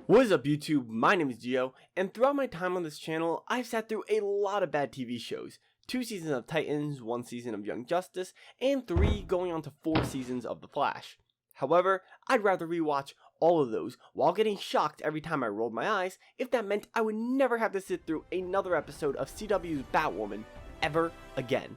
What is up YouTube, my name is Gio, and throughout my time on this channel, I've sat through a lot of bad TV shows. 2 seasons of Titans, 1 season of Young Justice, and 3 going on to 4 seasons of The Flash. However, I'd rather rewatch all of those while getting shocked every time I rolled my eyes if that meant I would never have to sit through another episode of CW's Batwoman ever again.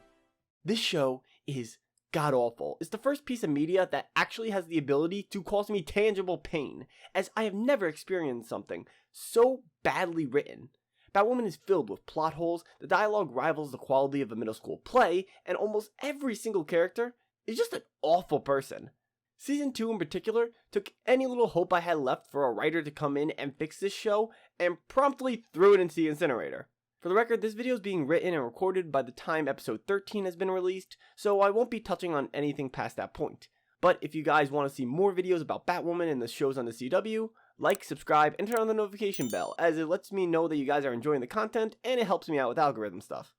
This show is god-awful. It's the first piece of media that actually has the ability to cause me tangible pain, as I have never experienced something so badly written. Batwoman is filled with plot holes, the dialogue rivals the quality of a middle school play, and almost every single character is just an awful person. Season 2 in particular took any little hope I had left for a writer to come in and fix this show, and promptly threw it into the incinerator. For the record, this video is being written and recorded by the time episode 13 has been released, so I won't be touching on anything past that point. But if you guys want to see more videos about Batwoman and the shows on the CW, like, subscribe, and turn on the notification bell, as it lets me know that you guys are enjoying the content and it helps me out with algorithm stuff.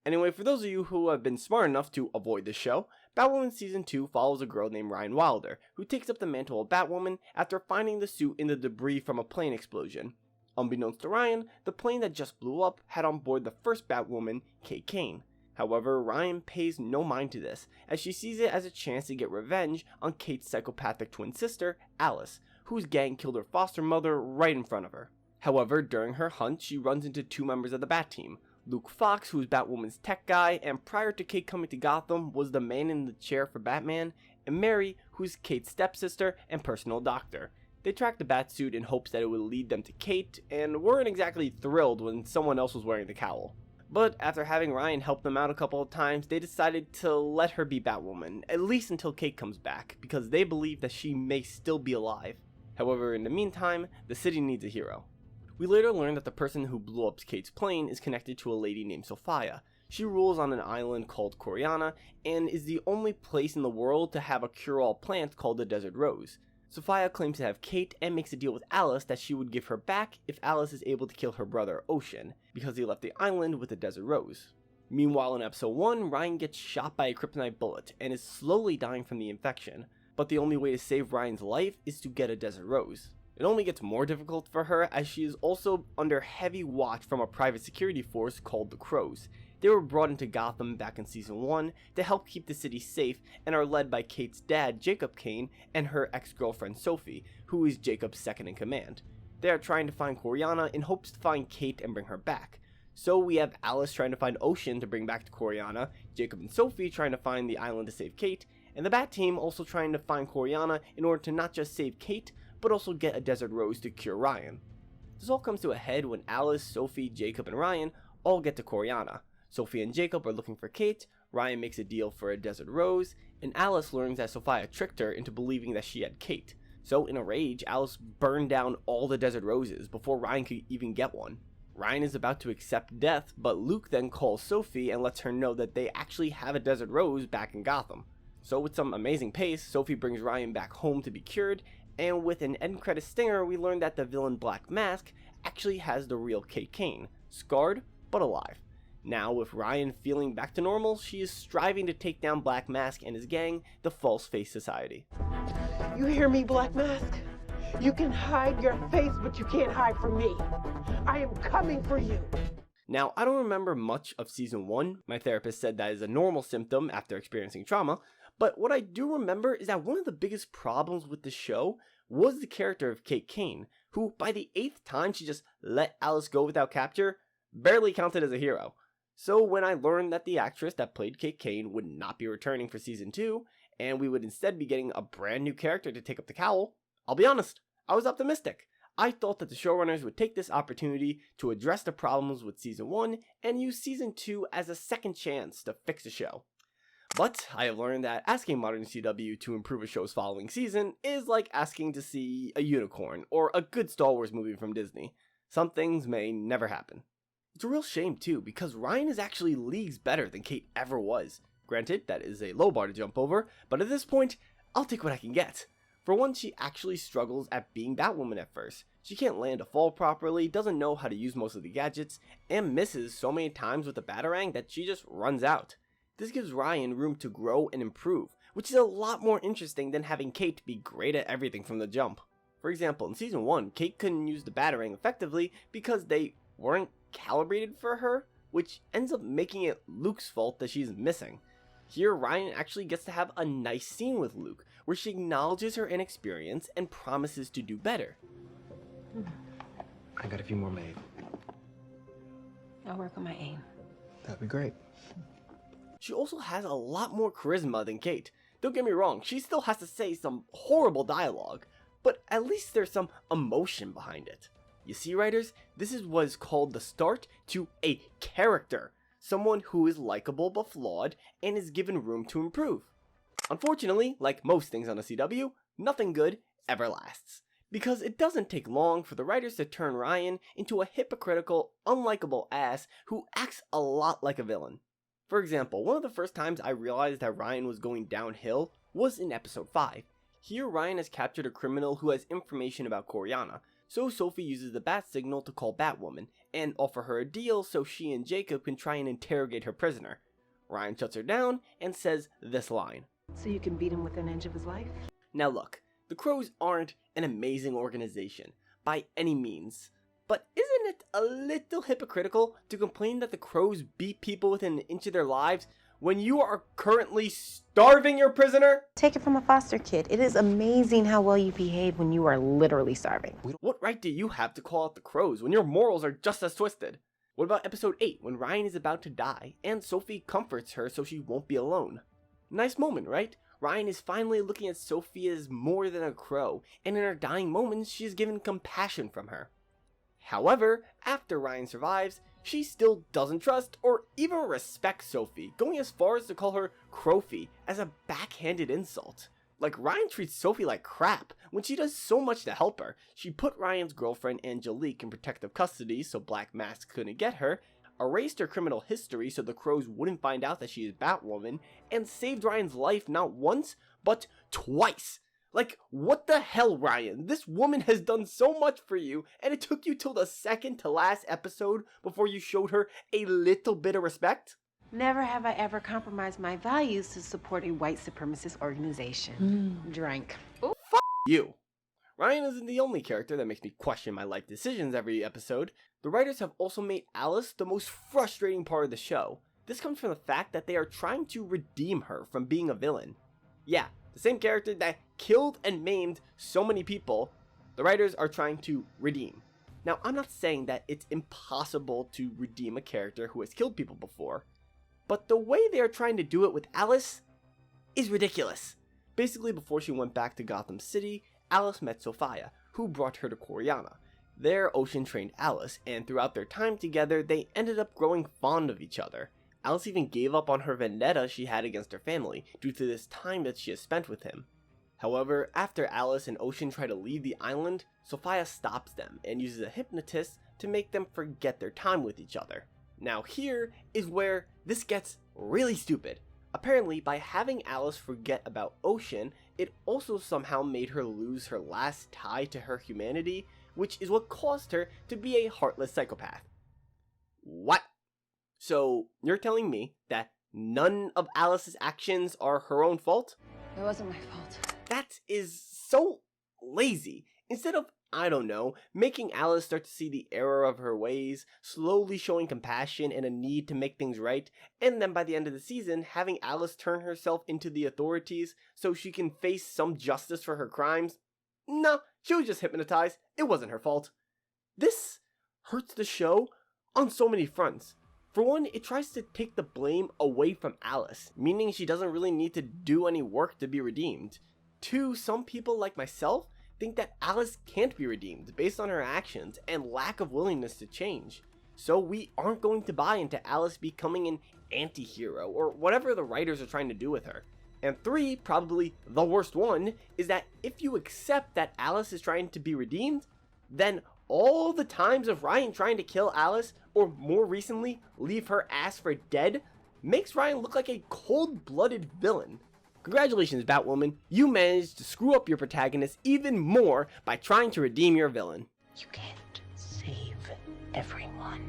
Anyway, for those of you who have been smart enough to avoid this show, Batwoman Season 2 follows a girl named Ryan Wilder, who takes up the mantle of Batwoman after finding the suit in the debris from a plane explosion. Unbeknownst to Ryan, the plane that just blew up had on board the first Batwoman, Kate Kane. However, Ryan pays no mind to this, as she sees it as a chance to get revenge on Kate's psychopathic twin sister, Alice, whose gang killed her foster mother right in front of her. However, during her hunt, she runs into 2 members of the Bat Team. Luke Fox, who's Batwoman's tech guy, and prior to Kate coming to Gotham, was the man in the chair for Batman, and Mary, who's Kate's stepsister and personal doctor. They tracked the Batsuit in hopes that it would lead them to Kate, and weren't exactly thrilled when someone else was wearing the cowl. But after having Ryan help them out a couple of times, they decided to let her be Batwoman, at least until Kate comes back, because they believe that she may still be alive. However, in the meantime, the city needs a hero. We later learn that the person who blew up Kate's plane is connected to a lady named Sophia. She rules on an island called Coriana, and is the only place in the world to have a cure-all plant called the Desert Rose. Sophia claims to have Kate and makes a deal with Alice that she would give her back if Alice is able to kill her brother Ocean, because he left the island with the Desert Rose. Meanwhile, in episode 1, Ryan gets shot by a kryptonite bullet and is slowly dying from the infection, but the only way to save Ryan's life is to get a Desert Rose. It only gets more difficult for her as she is also under heavy watch from a private security force called the Crows. They were brought into Gotham back in season 1 to help keep the city safe and are led by Kate's dad, Jacob Kane, and her ex-girlfriend Sophie, who is Jacob's second in command. They are trying to find Coriana in hopes to find Kate and bring her back. So we have Alice trying to find Ocean to bring back to Coriana, Jacob and Sophie trying to find the island to save Kate, and the Bat Team also trying to find Coriana in order to not just save Kate, but also get a Desert Rose to cure Ryan. This all comes to a head when Alice, Sophie, Jacob, and Ryan all get to Coriana. Sophie and Jacob are looking for Kate, Ryan makes a deal for a Desert Rose, and Alice learns that Sophia tricked her into believing that she had Kate. So in a rage, Alice burned down all the Desert Roses before Ryan could even get one. Ryan is about to accept death, but Luke then calls Sophie and lets her know that they actually have a Desert Rose back in Gotham. So with some amazing pace, Sophie brings Ryan back home to be cured, and with an end credit stinger, we learn that the villain Black Mask actually has the real Kate Kane, scarred but alive. Now, with Ryan feeling back to normal, she is striving to take down Black Mask and his gang, the False Face Society. You hear me, Black Mask? You can hide your face, but you can't hide from me. I am coming for you. Now, I don't remember much of season 1. My therapist said that is a normal symptom after experiencing trauma, but what I do remember is that one of the biggest problems with the show was the character of Kate Kane, who by the 8th time she just let Alice go without capture, barely counted as a hero. So when I learned that the actress that played Kate Kane would not be returning for season 2, and we would instead be getting a brand new character to take up the cowl, I'll be honest, I was optimistic. I thought that the showrunners would take this opportunity to address the problems with season 1 and use season 2 as a second chance to fix the show. But I have learned that asking modern CW to improve a show's following season is like asking to see a unicorn or a good Star Wars movie from Disney. Some things may never happen. It's a real shame too, because Ryan is actually leagues better than Kate ever was. Granted, that is a low bar to jump over, but at this point, I'll take what I can get. For one, she actually struggles at being Batwoman at first. She can't land a fall properly, doesn't know how to use most of the gadgets, and misses so many times with the Batarang that she just runs out. This gives Ryan room to grow and improve, which is a lot more interesting than having Kate be great at everything from the jump. For example, in season 1, Kate couldn't use the Batarang effectively because they weren't calibrated for her, which ends up making it Luke's fault that she's missing. Here, Ryan actually gets to have a nice scene with Luke, where she acknowledges her inexperience and promises to do better. I got a few more made. I'll work on my aim. That'd be great. She also has a lot more charisma than Kate. Don't get me wrong, she still has to say some horrible dialogue, but at least there's some emotion behind it. You see, writers, this is what is called the start to a character. Someone who is likable but flawed and is given room to improve. Unfortunately, like most things on the CW, nothing good ever lasts. Because it doesn't take long for the writers to turn Ryan into a hypocritical, unlikable ass who acts a lot like a villain. For example, one of the first times I realized that Ryan was going downhill was in episode 5. Here, Ryan has captured a criminal who has information about Coryana, so Sophie uses the bat signal to call Batwoman, and offer her a deal so she and Jacob can try and interrogate her prisoner. Ryan shuts her down and says this line. So you can beat him within an inch of his life? Now look, the Crows aren't an amazing organization, by any means. But isn't it a little hypocritical to complain that the Crows beat people within an inch of their lives when you are currently starving your prisoner? Take it from a foster kid. It is amazing how well you behave when you are literally starving. What right do you have to call out the Crows when your morals are just as twisted? What about episode 8 when Ryan is about to die and Sophie comforts her so she won't be alone? Nice moment, right? Ryan is finally looking at Sophie as more than a crow, and in her dying moments she is given compassion from her. However, after Ryan survives, she still doesn't trust or even respect Sophie, going as far as to call her Crofie as a backhanded insult. Like, Ryan treats Sophie like crap when she does so much to help her. She put Ryan's girlfriend Angelique in protective custody so Black Mask couldn't get her, erased her criminal history so the Crows wouldn't find out that she is Batwoman, and saved Ryan's life not once, but twice. Like, what the hell, Ryan? This woman has done so much for you, and it took you till the second to last episode before you showed her a little bit of respect? Never have I ever compromised my values to support a white supremacist organization. Drink. You. Ryan isn't the only character that makes me question my life decisions every episode. The writers have also made Alice the most frustrating part of the show. This comes from the fact that they are trying to redeem her from being a villain. Yeah, the same character that killed and maimed so many people, the writers are trying to redeem. Now, I'm not saying that it's impossible to redeem a character who has killed people before, but the way they are trying to do it with Alice is ridiculous. Basically, before she went back to Gotham City, Alice met Sophia, who brought her to Coryana. There, Ocean trained Alice, and throughout their time together, they ended up growing fond of each other. Alice even gave up on her vendetta she had against her family due to this time that she has spent with him. However, after Alice and Ocean try to leave the island, Sophia stops them and uses a hypnotist to make them forget their time with each other. Now here is where this gets really stupid. Apparently, by having Alice forget about Ocean, it also somehow made her lose her last tie to her humanity, which is what caused her to be a heartless psychopath. What? So, you're telling me that none of Alice's actions are her own fault? It wasn't my fault. That is so lazy. Instead of, I don't know, making Alice start to see the error of her ways, slowly showing compassion and a need to make things right, and then by the end of the season, having Alice turn herself into the authorities so she can face some justice for her crimes. No, she was just hypnotized. It wasn't her fault. This hurts the show on so many fronts. For one, it tries to take the blame away from Alice, meaning she doesn't really need to do any work to be redeemed. Two, some people like myself think that Alice can't be redeemed based on her actions and lack of willingness to change. So we aren't going to buy into Alice becoming an anti-hero or whatever the writers are trying to do with her. And three, probably the worst one, is that if you accept that Alice is trying to be redeemed, then all the times of Ryan trying to kill Alice, or more recently, leave her ass for dead, makes Ryan look like a cold-blooded villain. Congratulations, Batwoman, you managed to screw up your protagonist even more by trying to redeem your villain. You can't save everyone.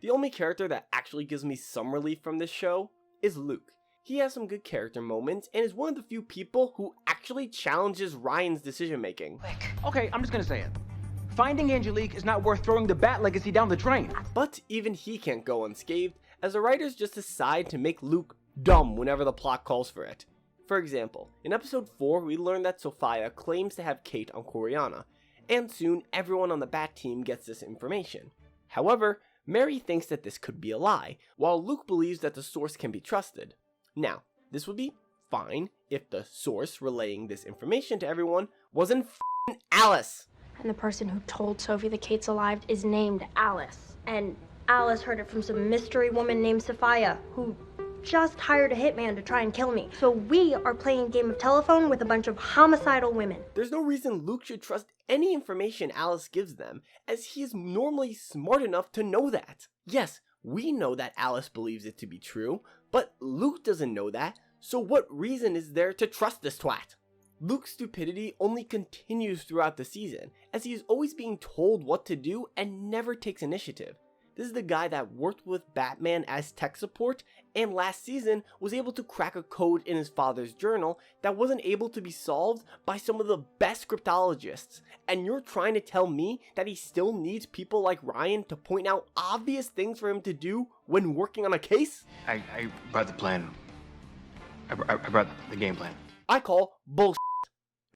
The only character that actually gives me some relief from this show is Luke. He has some good character moments and is one of the few people who actually challenges Ryan's decision making. Okay, I'm just gonna say it. Finding Angelique is not worth throwing the Bat legacy down the drain. But even he can't go unscathed, as the writers just decide to make Luke dumb whenever the plot calls for it. For example, in episode 4 we learn that Sophia claims to have Kate on Coriana, and soon everyone on the Bat team gets this information. However, Mary thinks that this could be a lie, while Luke believes that the source can be trusted. Now, this would be fine if the source relaying this information to everyone wasn't f***ing Alice. And the person who told Sophie that Kate's alive is named Alice. And Alice heard it from some mystery woman named Sophia, who just hired a hitman to try and kill me. So we are playing a game of telephone with a bunch of homicidal women. There's no reason Luke should trust any information Alice gives them, as he is normally smart enough to know that. Yes, we know that Alice believes it to be true, but Luke doesn't know that, so what reason is there to trust this twat? Luke's stupidity only continues throughout the season, as he is always being told what to do and never takes initiative. This is the guy that worked with Batman as tech support, and last season was able to crack a code in his father's journal that wasn't able to be solved by some of the best cryptologists. And you're trying to tell me that he still needs people like Ryan to point out obvious things for him to do when working on a case? I brought the plan. I brought the game plan. I call bullshit.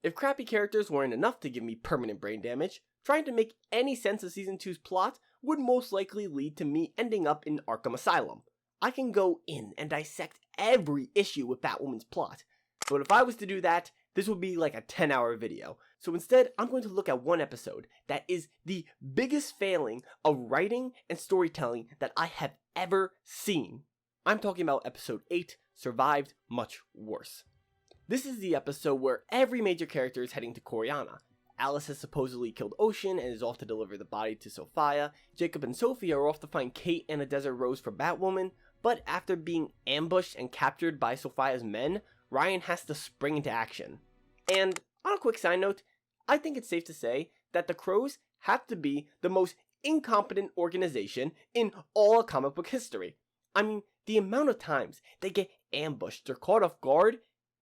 If crappy characters weren't enough to give me permanent brain damage, trying to make any sense of Season 2's plot would most likely lead to me ending up in Arkham Asylum. I can go in and dissect every issue with Batwoman's plot, but if I was to do that, this would be like a 10-hour video. So instead, I'm going to look at one episode that is the biggest failing of writing and storytelling that I have ever seen. I'm talking about episode 8, Survived Much Worse. This is the episode where every major character is heading to Coriana. Alice has supposedly killed Ocean and is off to deliver the body to Sophia. Jacob and Sophie are off to find Kate and a Desert Rose for Batwoman, but after being ambushed and captured by Sophia's men, Ryan has to spring into action. And on a quick side note, I think it's safe to say that the Crows have to be the most incompetent organization in all of comic book history. I mean, the amount of times they get ambushed or caught off guard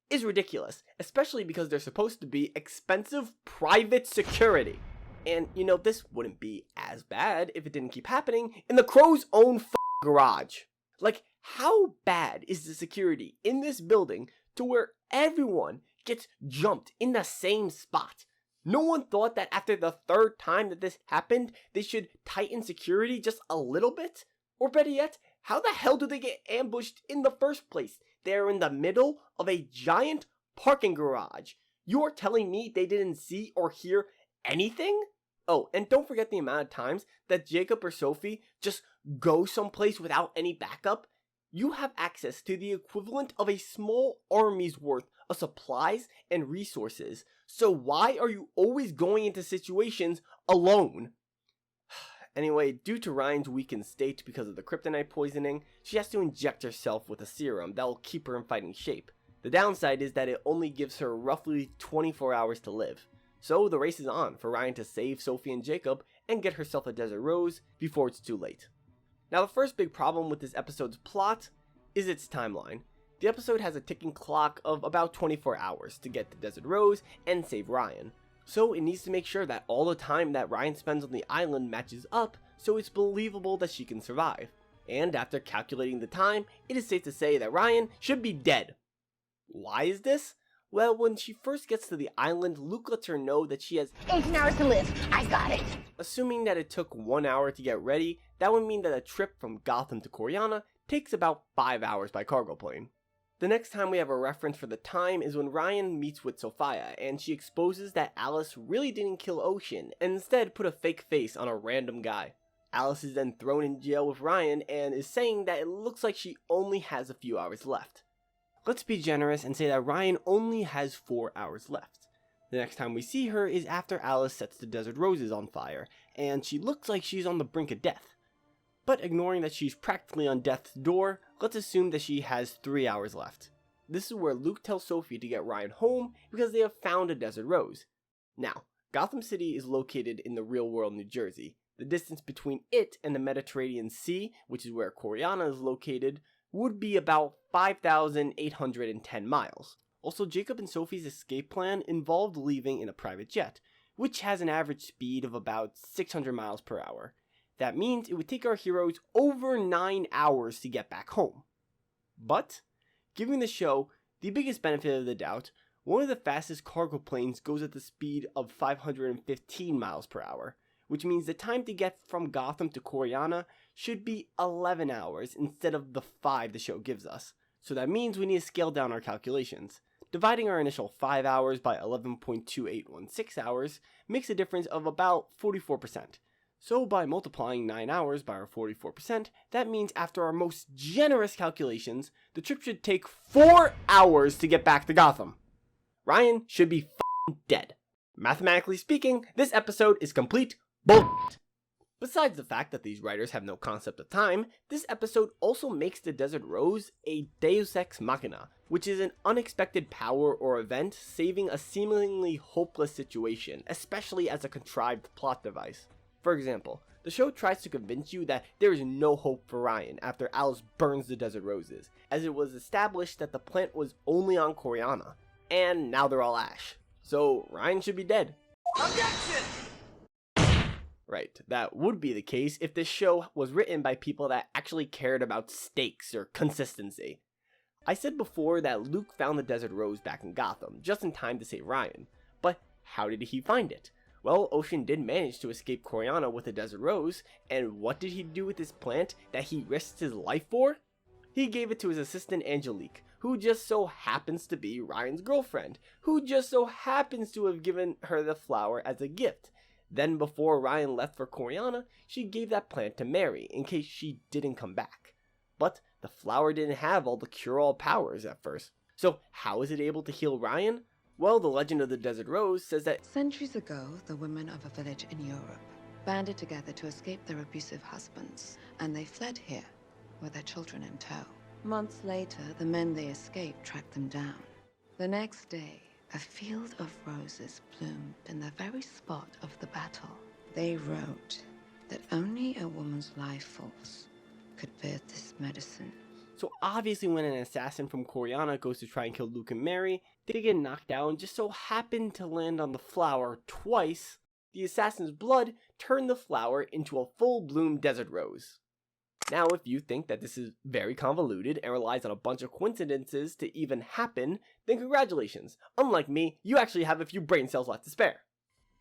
is ridiculous, especially because they're supposed to be expensive private security. And you know, this wouldn't be as bad if it didn't keep happening in the Crow's own garage. Like, how bad is the security in this building to where everyone gets jumped in the same spot? No one thought that after the third time that this happened, they should tighten security just a little bit? Or better yet, how the hell do they get ambushed in the first place? They're in the middle of a giant parking garage. You're telling me they didn't see or hear anything? Oh, and don't forget the amount of times that Jacob or Sophie just go someplace without any backup. You have access to the equivalent of a small army's worth of supplies and resources. So why are you always going into situations alone? Anyway, due to Ryan's weakened state because of the kryptonite poisoning, she has to inject herself with a serum that will keep her in fighting shape. The downside is that it only gives her roughly 24 hours to live. So the race is on for Ryan to save Sophie and Jacob and get herself a Desert Rose before it's too late. Now, the first big problem with this episode's plot is its timeline. The episode has a ticking clock of about 24 hours to get the Desert Rose and save Ryan. So it needs to make sure that all the time that Ryan spends on the island matches up so it's believable that she can survive. And after calculating the time, it is safe to say that Ryan should be dead. Why is this? Well, when she first gets to the island, Luke lets her know that she has 18 hours to live. I got it. Assuming that it took 1 hour to get ready, that would mean that a trip from Gotham to Coriana takes about 5 hours by cargo plane. The next time we have a reference for the time is when Ryan meets with Sophia, and she exposes that Alice really didn't kill Ocean, and instead put a fake face on a random guy. Alice is then thrown in jail with Ryan, and is saying that it looks like she only has a few hours left. Let's be generous and say that Ryan only has 4 hours left. The next time we see her is after Alice sets the Desert Roses on fire, and she looks like she's on the brink of death. But ignoring that she's practically on death's door, let's assume that she has 3 hours left. This is where Luke tells Sophie to get Ryan home because they have found a Desert Rose. Now, Gotham City is located in the real world New Jersey. The distance between it and the Mediterranean Sea, which is where Coriana is located, would be about 5,810 miles. Also, Jacob and Sophie's escape plan involved leaving in a private jet, which has an average speed of about 600 miles per hour. That means it would take our heroes over 9 hours to get back home. But, giving the show the biggest benefit of the doubt, one of the fastest cargo planes goes at the speed of 515 miles per hour, which means the time to get from Gotham to Coryana should be 11 hours instead of the 5 the show gives us. So that means we need to scale down our calculations. Dividing our initial 5 hours by 11.2816 hours makes a difference of about 44%. So by multiplying 9 hours by our 44%, that means after our most generous calculations, the trip should take 4 hours to get back to Gotham. Ryan should be f***ing dead. Mathematically speaking, this episode is complete bullshit. Besides the fact that these writers have no concept of time, this episode also makes the Desert Rose a deus ex machina, which is an unexpected power or event saving a seemingly hopeless situation, especially as a contrived plot device. For example, the show tries to convince you that there is no hope for Ryan after Alice burns the Desert Roses, as it was established that the plant was only on Coryana, and now they're all ash. So Ryan should be dead. Objection! Right, that would be the case if this show was written by people that actually cared about stakes or consistency. I said before that Luke found the Desert Rose back in Gotham, just in time to save Ryan. But how did he find it? Well, Ocean did manage to escape Coryana with the Desert Rose, and what did he do with this plant that he risked his life for? He gave it to his assistant Angelique, who just so happens to be Ryan's girlfriend, who just so happens to have given her the flower as a gift. Then before Ryan left for Coryana, she gave that plant to Mary in case she didn't come back. But the flower didn't have all the cure-all powers at first. So how is it able to heal Ryan? Well, the legend of the Desert Rose says that centuries ago, the women of a village in Europe banded together to escape their abusive husbands, and they fled here with their children in tow. Months later, the men they escaped tracked them down. The next day, a field of roses bloomed in the very spot of the battle. They wrote that only a woman's life force could birth this medicine. So obviously when an assassin from Coryana goes to try and kill Luke and Mary, they get knocked down and just so happen to land on the flower twice. The assassin's blood turned the flower into a full-bloom desert rose. Now, if you think that this is very convoluted and relies on a bunch of coincidences to even happen, then congratulations. Unlike me, you actually have a few brain cells left to spare.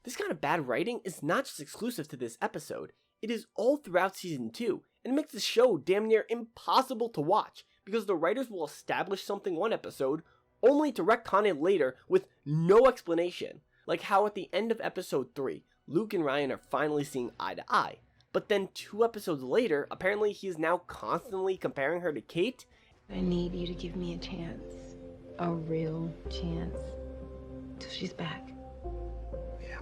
This kind of bad writing is not just exclusive to this episode. It is all throughout season 2, and it makes the show damn near impossible to watch, because the writers will establish something one episode, only to retcon it later with no explanation. Like how at the end of episode 3, Luke and Ryan are finally seeing eye to eye. But then 2 episodes later, apparently he is now constantly comparing her to Kate. I need you to give me a chance. A real chance. Till she's back. Yeah.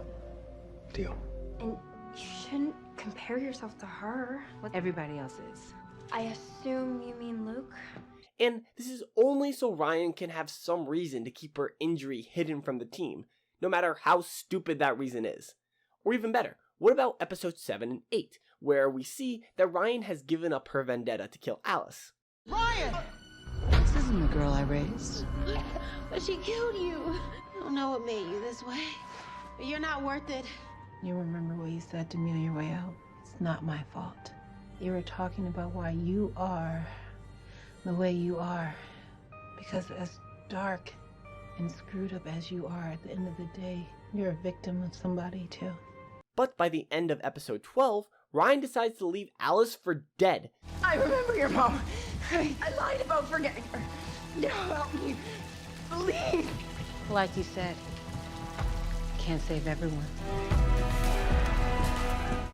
Deal. And you shouldn't compare yourself to her. Everybody else is. I assume you mean Luke? And this is only so Ryan can have some reason to keep her injury hidden from the team, no matter how stupid that reason is. Or even better, what about episodes 7 and 8, where we see that Ryan has given up her vendetta to kill Alice? Ryan! This isn't the girl I raised. But she killed you. I don't know what made you this way, but you're not worth it. You remember what you said to me on your way out? It's not my fault. You were talking about why you are the way you are. Because as dark and screwed up as you are, at the end of the day, you're a victim of somebody too. But by the end of episode 12, Ryan decides to leave Alice for dead. I remember your mom. I lied about forgetting her. Now help me. Please. Like you said, can't save everyone.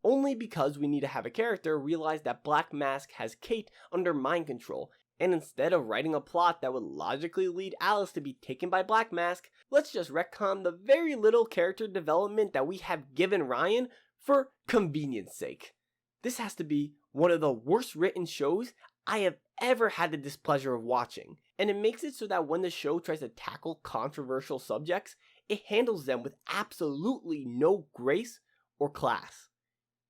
Only because we need to have a character realize that Black Mask has Kate under mind control, and instead of writing a plot that would logically lead Alice to be taken by Black Mask, let's just retcon the very little character development that we have given Ryan for convenience sake. This has to be one of the worst written shows I have ever had the displeasure of watching, and it makes it so that when the show tries to tackle controversial subjects, it handles them with absolutely no grace or class.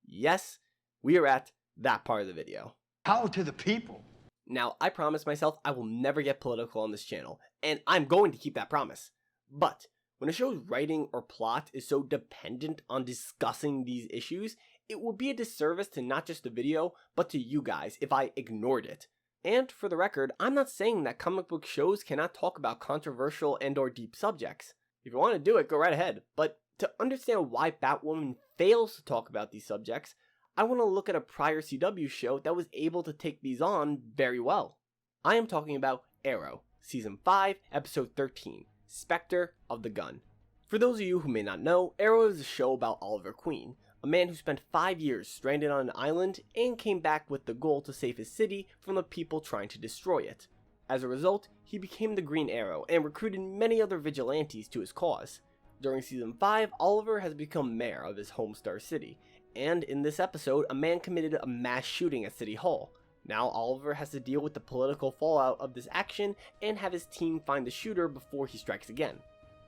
Yes, we are at that part of the video. Power to the people. Now, I promised myself I will never get political on this channel, and I'm going to keep that promise. But when a show's writing or plot is so dependent on discussing these issues, it would be a disservice to not just the video, but to you guys if I ignored it. And for the record, I'm not saying that comic book shows cannot talk about controversial and or deep subjects. If you want to do it, go right ahead. But to understand why Batwoman fails to talk about these subjects, I want to look at a prior CW show that was able to take these on very well. I am talking about Arrow, Season 5, Episode 13, Spectre of the Gun. For those of you who may not know, Arrow is a show about Oliver Queen, a man who spent 5 years stranded on an island and came back with the goal to save his city from the people trying to destroy it. As a result, he became the Green Arrow and recruited many other vigilantes to his cause. During Season 5, Oliver has become mayor of his homestar city, and in this episode, a man committed a mass shooting at City Hall. Now Oliver has to deal with the political fallout of this action and have his team find the shooter before he strikes again.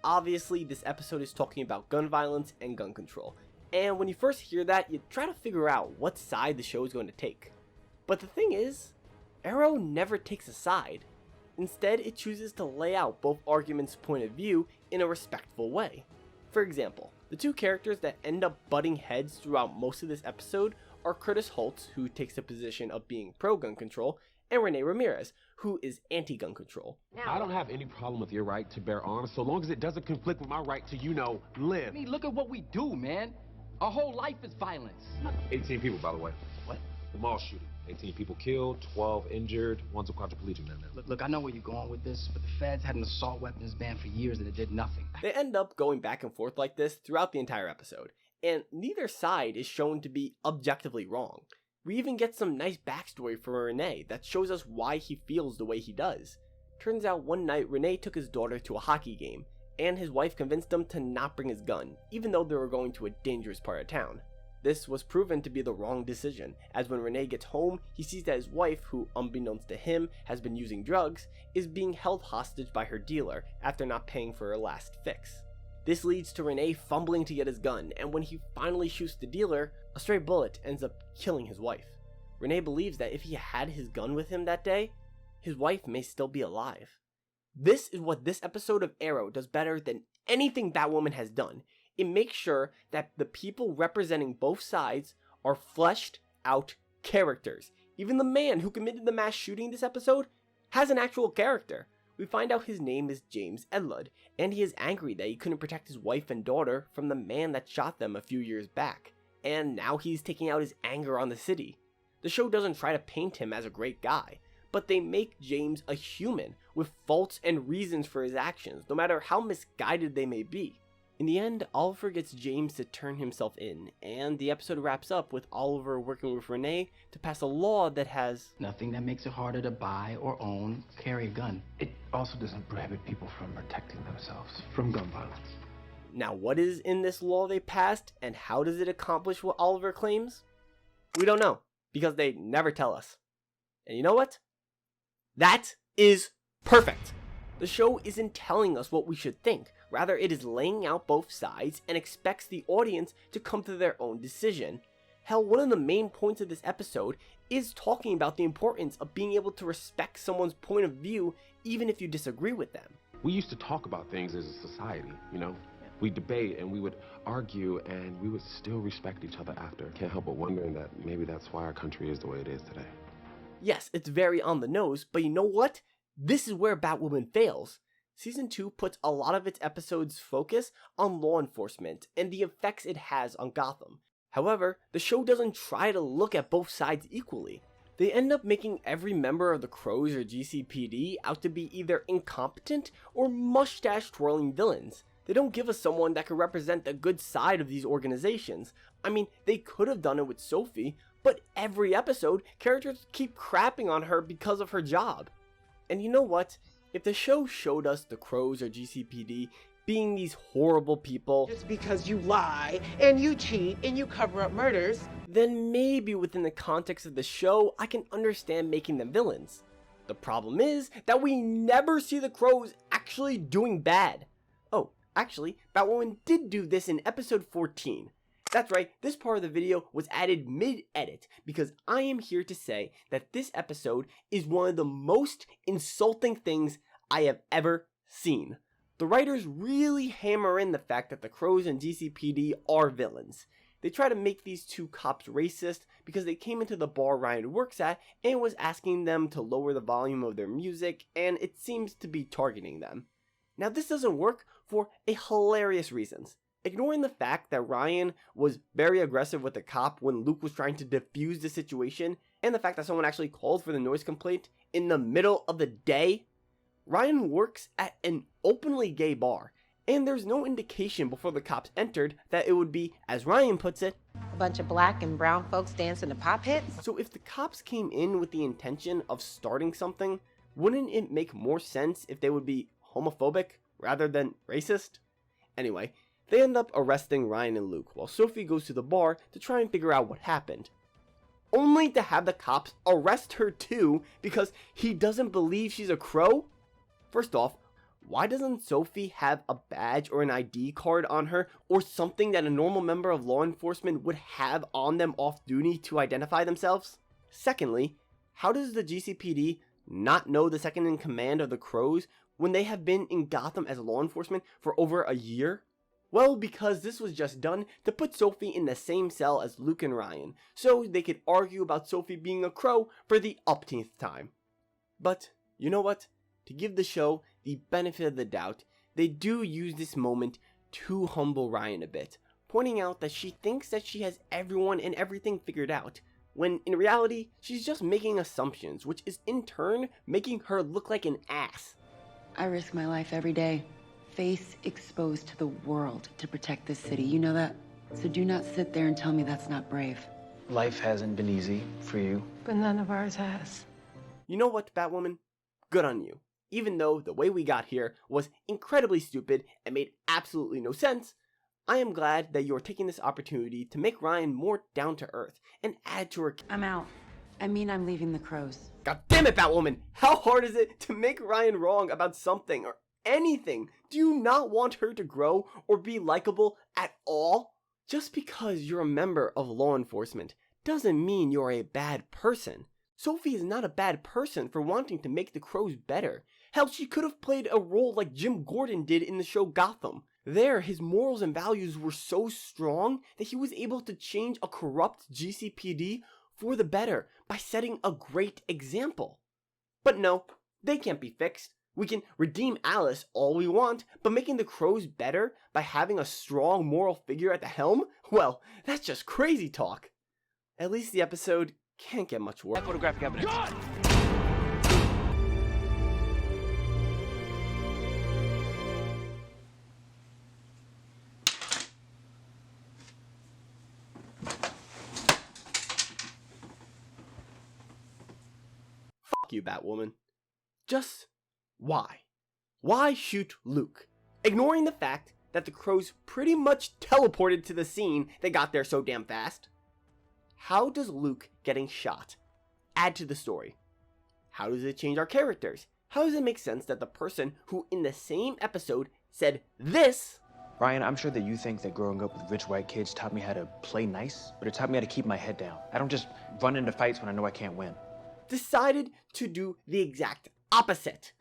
Obviously, this episode is talking about gun violence and gun control, and when you first hear that, you try to figure out what side the show is going to take. But the thing is, Arrow never takes a side. Instead, it chooses to lay out both arguments' point of view in a respectful way. For example, the two characters that end up butting heads throughout most of this episode are Curtis Holtz, who takes the position of being pro-gun control, and Renee Ramirez, who is anti-gun control. I don't have any problem with your right to bear arms, so long as it doesn't conflict with my right to, live. I mean, look at what we do, man. Our whole life is violence. 18 people, by the way. What? The mall shooting. 18 people killed, 12 injured, one's a quadriplegic now. Look, I know where you're going with this, but the feds had an assault weapons ban for years and it did nothing. They end up going back and forth like this throughout the entire episode, and neither side is shown to be objectively wrong. We even get some nice backstory from Renee that shows us why he feels the way he does. Turns out one night Renee took his daughter to a hockey game, and his wife convinced him to not bring his gun, even though they were going to a dangerous part of town. This was proven to be the wrong decision, as when Renee gets home, he sees that his wife, who unbeknownst to him has been using drugs, is being held hostage by her dealer after not paying for her last fix. This leads to Renee fumbling to get his gun, and when he finally shoots the dealer, a stray bullet ends up killing his wife. Renee believes that if he had his gun with him that day, his wife may still be alive. This is what this episode of Arrow does better than anything Batwoman has done. It makes sure that the people representing both sides are fleshed out characters. Even the man who committed the mass shooting this episode has an actual character. We find out his name is James Edlund, and he is angry that he couldn't protect his wife and daughter from the man that shot them a few years back. And now he's taking out his anger on the city. The show doesn't try to paint him as a great guy, but they make James a human with faults and reasons for his actions, no matter how misguided they may be. In the end, Oliver gets James to turn himself in, and the episode wraps up with Oliver working with Renee to pass a law that has nothing that makes it harder to buy or own, carry a gun. It also doesn't prohibit people from protecting themselves from gun violence. Now, what is in this law they passed, and how does it accomplish what Oliver claims? We don't know, because they never tell us. And you know what? That is perfect! The show isn't telling us what we should think. Rather, it is laying out both sides and expects the audience to come to their own decision. Hell, one of the main points of this episode is talking about the importance of being able to respect someone's point of view even if you disagree with them. We used to talk about things as a society, We'd debate and we would argue and we would still respect each other after. Can't help but wondering that maybe that's why our country is the way it is today. Yes, it's very on the nose, but you know what? This is where Batwoman fails. Season 2 puts a lot of its episodes' focus on law enforcement and the effects it has on Gotham. However, the show doesn't try to look at both sides equally. They end up making every member of the Crows or GCPD out to be either incompetent or mustache-twirling villains. They don't give us someone that could represent the good side of these organizations. I mean, they could have done it with Sophie, but every episode, characters keep crapping on her because of her job. And you know what? If the show showed us the Crows or GCPD being these horrible people, just because you lie and you cheat and you cover up murders, then maybe within the context of the show, I can understand making them villains. The problem is that we never see the Crows actually doing bad. Oh, actually, Batwoman did do this in episode 14. That's right, this part of the video was added mid-edit because I am here to say that this episode is one of the most insulting things I have ever seen. The writers really hammer in the fact that the Crows and GCPD are villains. They try to make these two cops racist because they came into the bar Ryan works at and was asking them to lower the volume of their music, and it seems to be targeting them. Now this doesn't work for a hilarious reasons. Ignoring the fact that Ryan was very aggressive with the cop when Luke was trying to defuse the situation, and the fact that someone actually called for the noise complaint in the middle of the day, Ryan works at an openly gay bar, and there's no indication before the cops entered that it would be, as Ryan puts it, a bunch of black and brown folks dancing to pop hits. So if the cops came in with the intention of starting something, wouldn't it make more sense if they would be homophobic rather than racist? Anyway, they end up arresting Ryan and Luke while Sophie goes to the bar to try and figure out what happened. Only to have the cops arrest her too because he doesn't believe she's a crow? First off, why doesn't Sophie have a badge or an ID card on her or something that a normal member of law enforcement would have on them off duty to identify themselves? Secondly, how does the GCPD not know the second in command of the Crows when they have been in Gotham as law enforcement for over a year? Well, because this was just done to put Sophie in the same cell as Luke and Ryan, so they could argue about Sophie being a crow for the upteenth time. But, you know what? To give the show the benefit of the doubt, they do use this moment to humble Ryan a bit, pointing out that she thinks that she has everyone and everything figured out, when in reality, she's just making assumptions, which is in turn making her look like an ass. I risk my life every day, face exposed to the world to protect this city, you know that? So do not sit there and tell me that's not brave. Life hasn't been easy for you. But none of ours has. You know what, Batwoman? Good on you. Even though the way we got here was incredibly stupid and made absolutely no sense, I am glad that you are taking this opportunity to make Ryan more down to earth and add to her. I'm out. I mean, I'm leaving the Crows. God damn it, Batwoman! How hard is it to make Ryan wrong about something or anything? Do you not want her to grow or be likable at all? Just because you're a member of law enforcement doesn't mean you're a bad person. Sophie is not a bad person for wanting to make the Crows better. Hell, she could have played a role like Jim Gordon did in the show Gotham. There, his morals and values were so strong that he was able to change a corrupt GCPD for the better by setting a great example. But no, they can't be fixed. We can redeem Alice all we want, but making the Crows better by having a strong moral figure at the helm? Well, that's just crazy talk. At least the episode can't get much worse. Photographic evidence. God! Fuck you, Batwoman. Just why? Why shoot Luke? Ignoring the fact that the Crows pretty much teleported to the scene they got there so damn fast. How does Luke getting shot add to the story? How does it change our characters? How does it make sense that the person who in the same episode said this... Ryan, I'm sure that you think that growing up with rich white kids taught me how to play nice, but it taught me how to keep my head down. I don't just run into fights when I know I can't win. decided to do the exact opposite.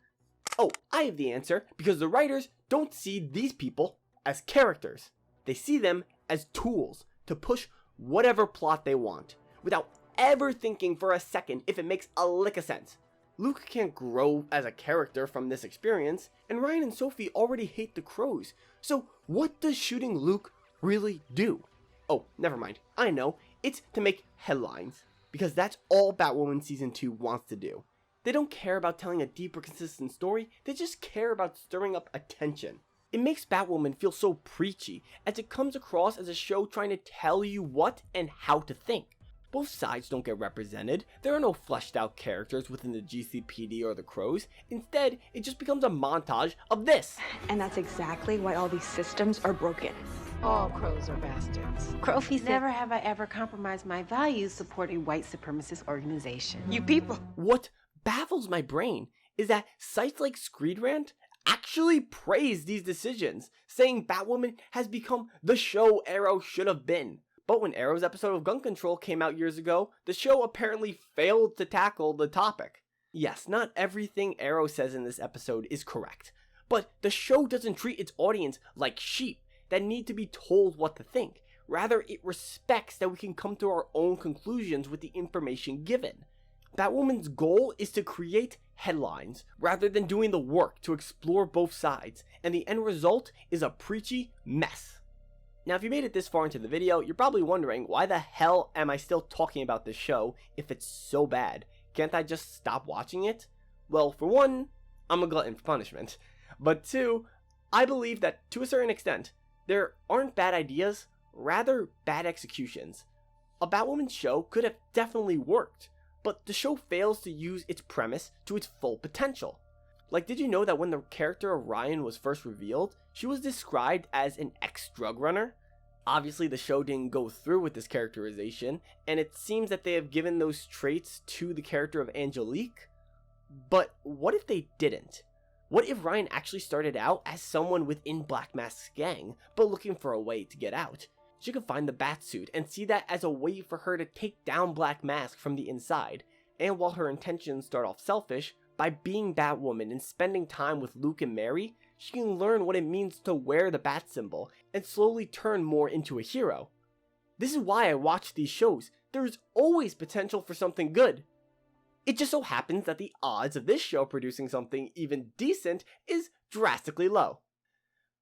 Oh, I have the answer, because the writers don't see these people as characters. They see them as tools to push whatever plot they want, without ever thinking for a second if it makes a lick of sense. Luke can't grow as a character from this experience, and Ryan and Sophie already hate the Crows, so what does shooting Luke really do? Oh, never mind, I know, it's to make headlines, because that's all Batwoman Season 2 wants to do. They don't care about telling a deep or consistent story, they just care about stirring up attention. It makes Batwoman feel so preachy, as it comes across as a show trying to tell you what and how to think. Both sides don't get represented, there are no fleshed out characters within the GCPD or the Crows, instead it just becomes a montage of this. And that's exactly why all these systems are broken. All Crows are bastards. Crofy said, never have I ever compromised my values to support a white supremacist organization. You people. What baffles my brain is that sites like Screedrant actually praised these decisions, saying Batwoman has become the show Arrow should have been. But when Arrow's episode of Gun Control came out years ago, the show apparently failed to tackle the topic. Yes, not everything Arrow says in this episode is correct, but the show doesn't treat its audience like sheep that need to be told what to think. Rather, it respects that we can come to our own conclusions with the information given. Batwoman's goal is to create headlines rather than doing the work to explore both sides, and the end result is a preachy mess. Now, if you made it this far into the video, you're probably wondering, why the hell am I still talking about this show if it's so bad? Can't I just stop watching it? Well, for one, I'm a glutton for punishment. But two, I believe that to a certain extent, there aren't bad ideas, rather bad executions. A Batwoman show could have definitely worked, but the show fails to use its premise to its full potential. Like, did you know that when the character of Ryan was first revealed, she was described as an ex-drug runner? Obviously, the show didn't go through with this characterization, and it seems that they have given those traits to the character of Angelique. But what if they didn't? What if Ryan actually started out as someone within Black Mask's gang, but looking for a way to get out? She could find the Batsuit and see that as a way for her to take down Black Mask from the inside, and while her intentions start off selfish, by being Batwoman and spending time with Luke and Mary, she can learn what it means to wear the bat symbol and slowly turn more into a hero. This is why I watch these shows. There's always potential for something good. It just so happens that the odds of this show producing something even decent is drastically low.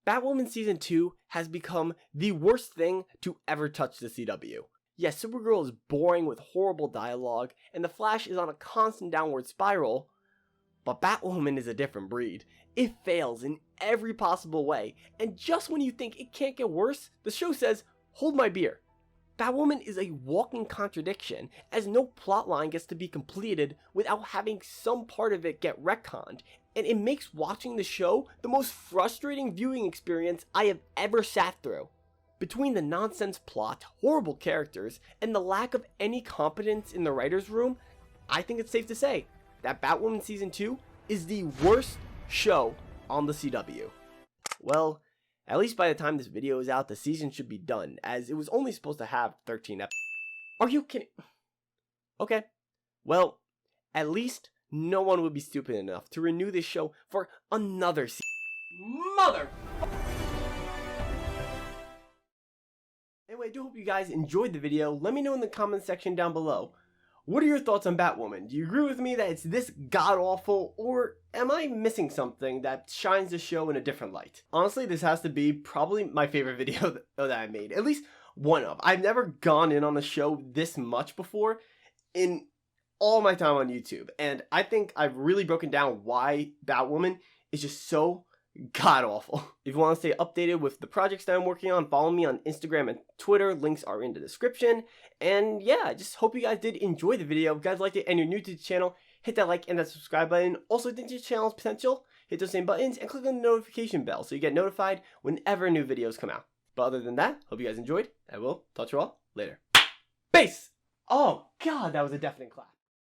Batwoman Season 2 has become the worst thing to ever touch the CW. Yes, Supergirl is boring with horrible dialogue, and The Flash is on a constant downward spiral, but Batwoman is a different breed. It fails in every possible way, and just when you think it can't get worse, the show says, hold my beer. Batwoman is a walking contradiction, as no plotline gets to be completed without having some part of it get retconned, and it makes watching the show the most frustrating viewing experience I have ever sat through. Between the nonsense plot, horrible characters, and the lack of any competence in the writer's room, I think it's safe to say that Batwoman Season 2 is the worst show on the CW. Well, at least by the time this video is out, the season should be done, as it was only supposed to have 13 episodes. Are you kidding? Okay. Well, at least no one would be stupid enough to renew this show for another season. Mother! Anyway, I do hope you guys enjoyed the video. Let me know in the comment section down below. What are your thoughts on Batwoman? Do you agree with me that it's this god-awful, or am I missing something that shines the show in a different light? Honestly, this has to be probably my favorite video that I made. At least one of. I've never gone in on the show this much before in all my time on YouTube. And I think I've really broken down why Batwoman is just so god-awful. If you want to stay updated with the projects that I'm working on, follow me on Instagram and Twitter. Links are in the description. And yeah, I just hope you guys did enjoy the video. If you guys liked it and you're new to the channel, hit that like and that subscribe button. Also, think your channel's potential, hit those same buttons and click on the notification bell so you get notified whenever new videos come out. But other than that, hope you guys enjoyed. I will talk to you all later. Peace! Oh god, that was a deafening clap.